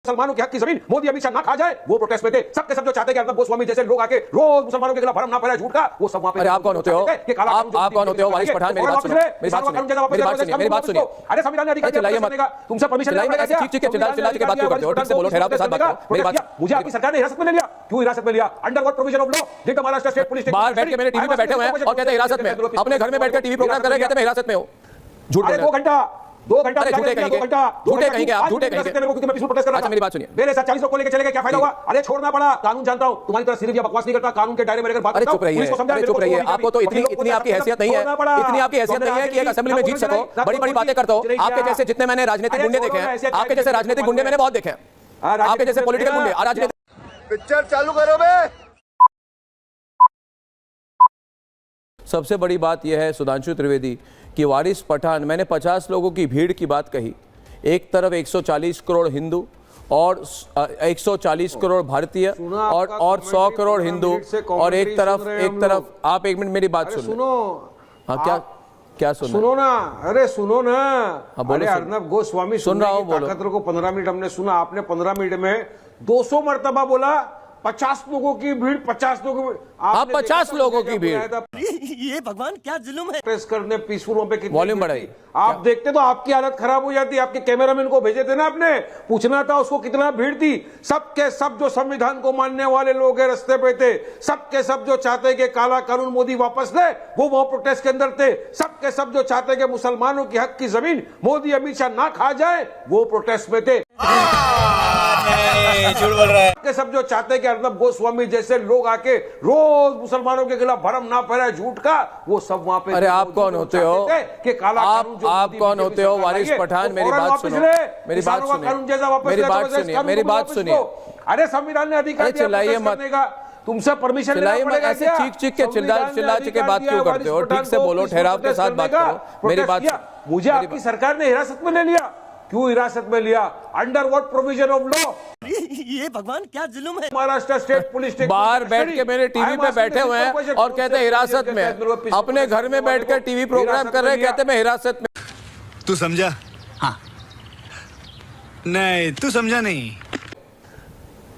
मुसलमानों के हक की जमीन मोदी अमित शाह ना खा जाए, वो प्रोटेस्ट में थे। सबके सब जो चाहते हैं कि अर्नब गोस्वामी जैसे लोग आके रोज मुसलमानों के खिलाफ भरम ना फैलाए झूठ का, वो सब वहां पे। अरे आप कौन होते हो? आप कौन होते हो? वारिस पठान, मेरी बात सुनिए, मेरी बात सुनिए। अरे संविधान ने अधिकार दिया, तुमसे परमिशन लेना पड़ेगा। चिल्ला के बात क्यों करते हो? ठीक से बोलो, ठहराव के साथ बात करो। मेरी बात, मुझे आपकी सरकार ने हिरासत में ले लिया। क्यों हिरासत में लिया? Under what provision of law? Did the Maharashtra state police बाहर बैठ के मेरे टीवी पे बैठे हुए हैं और कहते हैं हिरासत में। अपने घर में बैठकर टीवी प्रोग्राम कर रहे हैं, कहते हैं मैं हिरासत में हूं। झूठ बोल रहे हैं। 2 घंटा अरे झूठे कहीं के, झूठे कहीं के आप, झूठे कहीं के। क्योंकि मैं पीसफुल प्रोटेस्ट कर रहा था। अच्छा मेरी बात सुनिए। मेरे साथ 40 लोग को लेकर चले गए, क्या फायदा हुआ? अरे छोड़ना पड़ा, कानून जानता हूं, तुम्हारी तरह सिर्फ या बकवास नहीं करता, कानून के दायरे में रहकर बात करता हूं। चुप रहिए, चुप रहिए। आपको तो इतनी आपकी हैसियत नहीं है, इतनी आपकी हैसियत नहीं है कि एक असेंबली में जीत सको, बड़ी बड़ी बातें करते हो। आपके जैसे जितने मैंने राजनीतिक गुंडे देखे हैं, आपके जैसे राजनीतिक गुंडे मैंने बहुत देखे हैं, आपके जैसे पॉलिटिकल गुंडे। राजनीतिक पिक्चर चालू करो बे। सबसे बड़ी बात यह है सुधांशु त्रिवेदी कि वारिस पठान, मैंने 50 लोगों की भीड़ की बात कही। एक तरफ 140 करोड़ हिंदू और 140 करोड़ भारतीय और 100 करोड़ हिंदू, और एक तरफ आप एक मिनट मेरी बात सुनो। हाँ क्या सुनो ना? अरे सुनो ना। अरे अर्नब गोस्वामी सुन रहा हूँ, बोलो। को 15 मिनट हमने सुना, आपने 15 मिनट में 200 मरतबा बोला 50 लोगों की भीड़, 50 लोगों की। आप 50 लोगों की भीड़, ये भगवान क्या जुल्म है। प्रेस करने पीसफुल वहां पे कितनी वॉल्यूम बढ़ाई। आप देखते तो आपकी हालत खराब हो जाती। आपके कैमरामैन को भेजे थे ना, आपने पूछना था उसको कितना भीड़ थी। सबके सब जो संविधान को मानने वाले लोग हैं रास्ते पे थे, सबके सब जो चाहते कि काला कानून मोदी वापस ले, वो वहां प्रोटेस्ट के अंदर थे। सबके सब जो चाहते कि मुसलमानों की हक की जमीन मोदी अमित शाह ना खा जाए, वो प्रोटेस्ट में थे। झूठ बोल रहा है। सबके सब जो चाहते हैं कि अर्नब गोस्वामी जैसे लोग आके रोज मुसलमानों के खिलाफ भरम ना फैलाए झूठ का, वो सब वहां पे। अरे आप कौन होते हो? कि काला आप कौन होते हो? वारिस पठान, मेरी बात सुनो, मेरी बात सुनिए, मेरी बात सुनिए। अरे संविधान ने अधिकार दिया चिल्लाइए मत, तुमसे परमिशन लेना पड़ेगा। ऐसे चीख के चिल्ला के बात क्यों करते हो? ठीक से बोलो, ठहराव के साथ बात करो। मेरी बात, मुझे आपकी सरकार ने हिरासत में ले लिया। क्यों हिरासत में लिया? Under what provision of law? ये भगवान क्या जुल्म है। महाराष्ट्र स्टेट पुलिस बाहर बैठ के मेरे टीवी पे बैठे हुए हैं और कहते हैं हिरासत में। अपने घर में बैठकर टीवी प्रोग्राम कर रहे हैं, कहते हैं मैं हिरासत में। तू समझा? हाँ। नहीं तू समझा नहीं।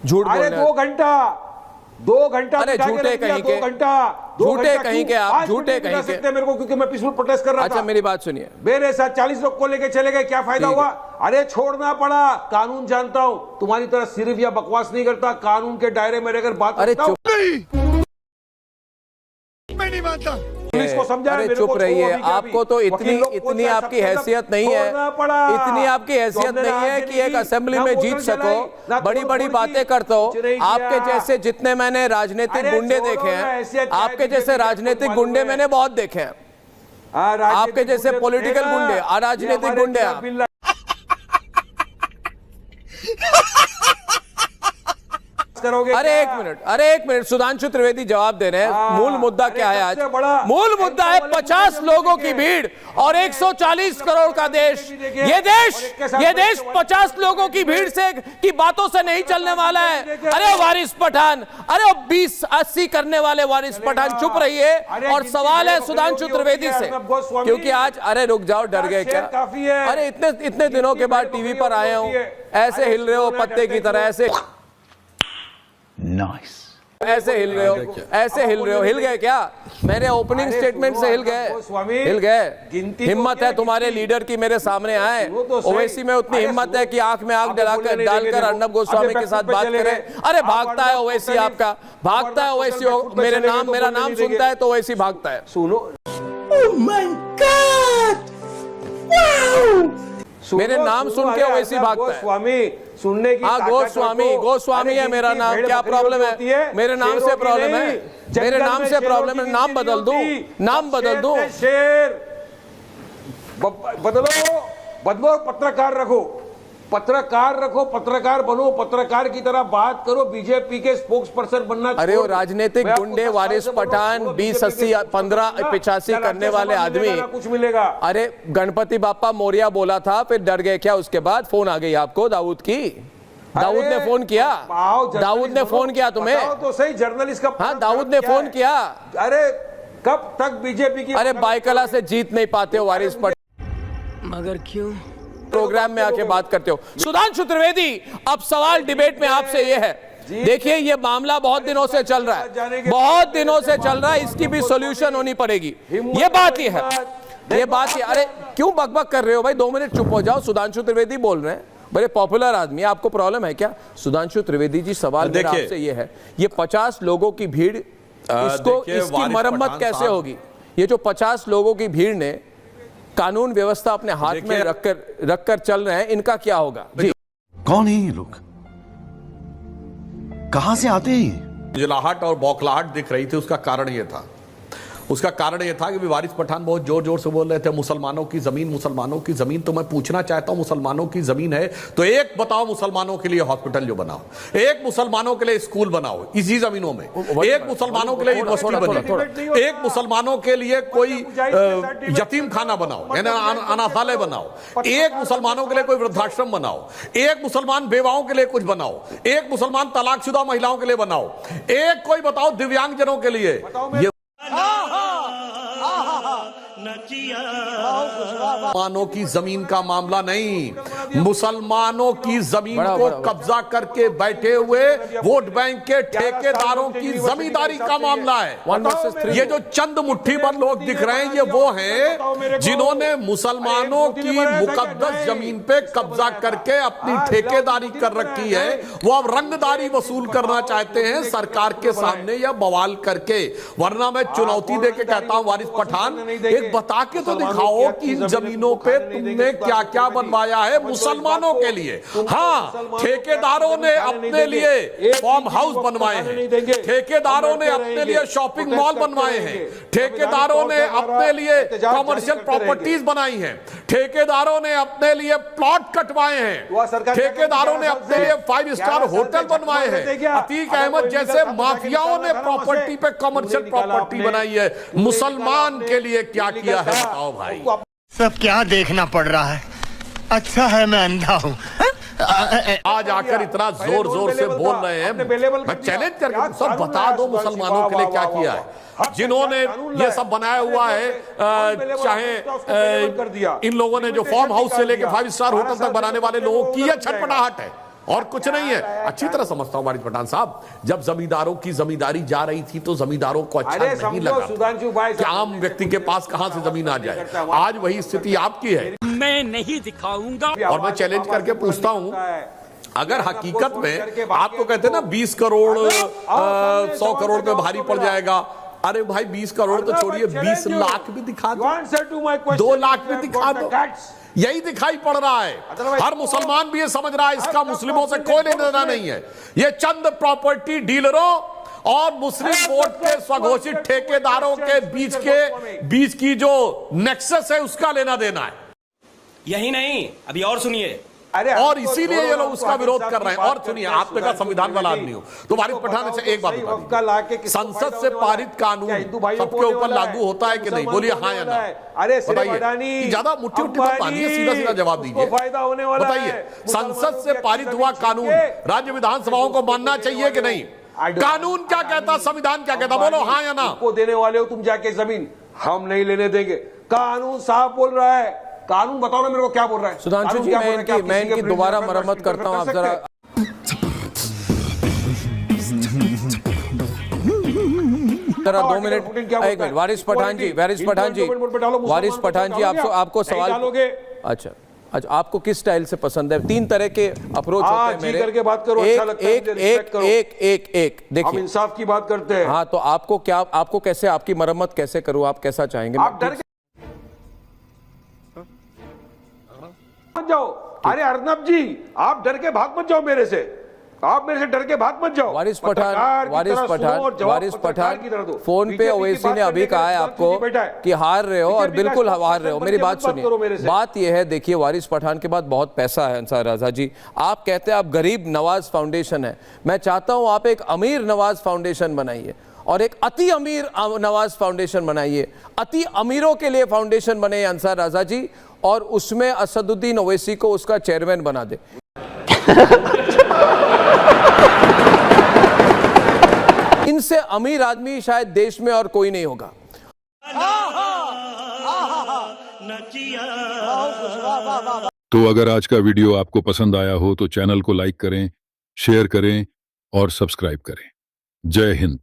झूठ बोल रहे हैं। 2 घंटा। अरे झूठे कहीं के, झूठे कहीं के आप, झूठे कहीं के। मेरे को, क्योंकि मैं पीसफुल प्रोटेस्ट कर रहा था। अच्छा मेरी बात सुनिए। मेरे साथ 40 लोग को लेके चले गए, क्या फायदा हुआ? अरे छोड़ना पड़ा, कानून जानता हूं, तुम्हारी तरह सिर्फ या बकवास नहीं करता, कानून के दायरे में रहकर बात करता हूं। मैं नहीं मानता। पुलिस को समझा। अरे चुप रहिए। आपको तो इतनी आपकी हैसियत नहीं है, इतनी आपकी हैसियत नहीं है कि एक असेंबली में जीत सको, बड़ी बड़ी बातें करते हो। आपके जैसे जितने मैंने राजनीतिक गुंडे देखे हैं, आपके जैसे राजनीतिक गुंडे मैंने बहुत देखे हैं, आपके जैसे पॉलिटिकल गुंडे, अराजनीतिक गुंडे। अरे एक मिनट सुधांशु त्रिवेदी जवाब दे रहे हैं। मूल मुद्दा क्या है आज? मूल मुद्दा है 50 लोगों की भीड़ और 140 करोड़ का देश। ये देश 50 लोगों की भीड़ से की बातों से नहीं चलने वाला है। अरे वारिस पठान, अरे 20-80 करने वाले वारिस पठान, चुप रहिए। और सवाल है सुधांशु त्रिवेदी से, क्योंकि आज, अरे रुक जाओ, डर गए क्या? अरे इतने दिनों के बाद टीवी पर आए हो, ऐसे हिल रहे हो पत्ते की तरह, ऐसे नाइस, ऐसे हिल रहे हो, हिल गए क्या? मेरे ओपनिंग स्टेटमेंट से हिल गए? हिम्मत है तुम्हारे लीडर की मेरे सामने आए? ओवैसी में उतनी हिम्मत है कि आंख में आंख डालकर अर्नब गोस्वामी के साथ बात करें? अरे भागता है ओवैसी, आपका भागता है ओवैसी। मेरा नाम सुनता है तो ओवैसी भागता है। सुनो, मेरे नाम सुन के ओवैसी भागता है। गोस्वामी सुनने की, हाँ गोस्वामी है मेरा नाम। क्या प्रॉब्लम है? मेरे नाम से प्रॉब्लम है? मेरे नाम से प्रॉब्लम है? नाम बदल दूं? शेर बदलो, पत्रकार बनो, पत्रकार की तरह बात करो, बीजेपी के स्पोक्स पर्सन बनना। अरे वो राजनीतिक गुंडे वारिस पठान, 20-80, 15-85 करने वाले आदमी, कुछ मिलेगा। अरे गणपति बाप्पा मोरिया बोला था, फिर डर गए क्या? उसके बाद फोन आ गई आपको दाऊद की? दाऊद ने फोन किया? दाऊद ने फोन किया तुम्हें? तो सही जर्नलिस्ट का। हाँ दाऊद ने फोन किया। अरे कब तक बीजेपी की? अरे बाइकला से जीत नहीं पाते हो वारिस पठान। मगर क्यों? प्रोग्राम में आके बात करते हो। सुधांशु त्रिवेदी, अब सवाल डिबेट में आपसे ये है, देखिए ये मामला बहुत दिनों से चल रहा है, बहुत दिनों से चल रहा है, इसकी भी सॉल्यूशन होनी पड़ेगी। ये बात ही है, ये बात ही। अरे क्यों बकबक कर रहे हो भाई, 2 मिनट चुप हो जाओ। सुधांशु त्रिवेदी बोल रहे हैं, बड़े पॉपुलर आदमी, आपको प्रॉब्लम है क्या? सुधांशु त्रिवेदी जी, सवाल मेरा आपसे ये है, ये 50 लोगों की भीड़, इसकी मरम्मत कैसे होगी? ये जो 50 लोगों की भीड़ ने कानून व्यवस्था अपने हाथ में रखकर चल रहे हैं, इनका क्या होगा? जी, कौन है ये लोग, कहां से आते हैं? जलाहट और बौखलाहट दिख रही थी, उसका कारण ये था, उसका कारण ये था कि वारिस पठान बहुत जोर जोर से बोल रहे थे मुसलमानों की जमीन, मुसलमानों की जमीन। तो मैं पूछना चाहता हूं, मुसलमानों की जमीन है तो एक बताओ मुसलमानों के लिए हॉस्पिटल जो बनाओ, एक मुसलमानों के लिए स्कूल बनाओ इसी जमीनों में, एक मुसलमानों के लिए यूनिवर्सिटी बने, एक मुसलमानों के लिए कोई यतीम खाना बनाओ, अनाथालय बनाओ, एक मुसलमानों के लिए कोई वृद्धाश्रम बनाओ, एक मुसलमान बेवाओं के लिए कुछ बनाओ, एक मुसलमान तलाकशुदा महिलाओं के लिए बनाओ, एक कोई बताओ दिव्यांगजनों के लिए। ये मुसलमानों की जमीन का मामला नहीं, मुसलमानों की जमीन को कब्जा करके बैठे हुए वोट बैंक के ठेकेदारों की जमींदारी का मामला है। ये जो चंद मुट्ठी भर लोग दिख रहे हैं, ये वो हैं जिन्होंने मुसलमानों की मुकद्दस जमीन पे कब्जा करके अपनी ठेकेदारी कर रखी है। वो अब रंगदारी वसूल करना चाहते हैं सरकार के सामने या बवाल करके। वरना मैं चुनौती देके कहता हूं वारिस पठान, एक बता के तो दिखाओ कि इन जमीनों पे तुमने क्या क्या बनवाया है मुसलमानों के लिए। हाँ, ठेकेदारों ने अपने लिए फार्म हाउस बनवाए हैं, ठेकेदारों ने अपने लिए शॉपिंग मॉल बनवाए हैं, ठेकेदारों ने अपने लिए कमर्शियल प्रॉपर्टीज बनाई हैं, ठेकेदारों ने अपने लिए प्लॉट कटवाए हैं, ठेकेदारों ने अपने लिए 5 स्टार होटल बनवाए हैं। अतीक अहमद जैसे माफियाओं ने प्रॉपर्टी पे कमर्शियल प्रॉपर्टी बनाई है। मुसलमान के लिए क्या किया है बताओ भाई। सब क्या देखना पड़ रहा है, अच्छा है मैं अंधा हूँ। आज आकर इतना जोर जोर से बोल रहे हैं, मैं चैलेंज करके सब बता दो मुसलमानों के लिए क्या किया है। जिन्होंने ये सब बनाया हुआ है, चाहे इन लोगों ने जो फार्म हाउस से लेके 5 स्टार होटल तक बनाने वाले लोगों की यह छटपटाहट है और कुछ नहीं है। अच्छी तरह समझता हूं वारिस पठान साहब, जब जमींदारों की जमींदारी जा रही थी तो जमींदारों को अच्छा नहीं लगा कि आम व्यक्ति के पास कहां से जमीन आ जाए। आज वही स्थिति आपकी है, मैं नहीं दिखाऊंगा। और मैं चैलेंज करके पूछता हूं, अगर हकीकत में आपको कहते हैं ना 20 करोड़ 100 करोड़ पे भारी पड़ जाएगा, अरे भाई 20 करोड़ तो छोड़िए, 20 लाख भी दिखा दो, 2 लाख भी दिखा दो, यही दिखाई पड़ रहा है। हर मुसलमान भी ये समझ रहा है इसका मुस्लिमों से कोई लेना देना नहीं है। ये चंद प्रॉपर्टी डीलरों और मुस्लिम वोट के स्वघोषित ठेकेदारों के बीच की जो नेक्सस है उसका लेना देना है। यही नहीं, अभी और सुनिए। और इसीलिए ये लोग उसका विरोध कर रहे हैं। और सुनिए, आपने कहा संविधान वाला आदमी हो, तो वारिस पठान से एक बात बता दीजिए, संसद से पारित कानून सबके ऊपर लागू होता है कि नहीं? बोलिए हाँ या ना, बताइए। ज्यादा मुट्ठी उट्ठी मत मानिए, सीधा सीधा जवाब दीजिए, बताइए। संसद से पारित हुआ कानून राज्य विधानसभाओं को मानना चाहिए कि नहीं? कानून क्या कहता, संविधान क्या कहता? बोलो हाँ या ना। को देने वाले हो तुम जाके जमीन, हम नहीं लेने देंगे। कानून साफ बोल रहा है। कानून बताओ ना मेरे को क्या बोल रहा है। सुधांशु जी, मैं इनकी दोबारा मरम्मत करता हूं, आप जरा जरा 2 मिनट, 1 मिनट। वारिस पठान जी, आपको सवाल, अच्छा, आपको किस स्टाइल से पसंद है? 3 तरह के अप्रोच होते हैं मेरे। करके बात करो, अच्छा लगता है मुझे, रिस्पेक्ट करो। एक देखिए, हम इंसाफ की बात करते हैं। हाँ, तो आपको कैसे, आपकी मरम्मत कैसे करूं, आप कैसा चाहेंगे? आप डर मत जाओ। अरे अर्नब जी, आप डर के भाग मत जाओ मेरे से, आप मेरे से डर के भाग मत जाओ। वारिस पठान फोन पे ओवैसी ने अभी कहा है आपको कि हार रहे हो, और बिल्कुल हार रहे हो। मेरी बात सुनिए, बात यह है, देखिए वारिस पठान के पास बहुत पैसा है अंसार राजा जी। आप कहते हैं आप गरीब नवाज फाउंडेशन है, मैं चाहता हूं आप एक अमीर नवाज फाउंडेशन बनाइए और एक अति अमीर नवाज फाउंडेशन बनाइए। अति अमीरों के लिए फाउंडेशन बने अंसार राजा जी, और उसमें असदुद्दीन ओवैसी को उसका चेयरमैन बना दे। इनसे अमीर आदमी शायद देश में और कोई नहीं होगा। तो अगर आज का वीडियो आपको पसंद आया हो तो चैनल को लाइक करें, शेयर करें और सब्सक्राइब करें। जय हिंद।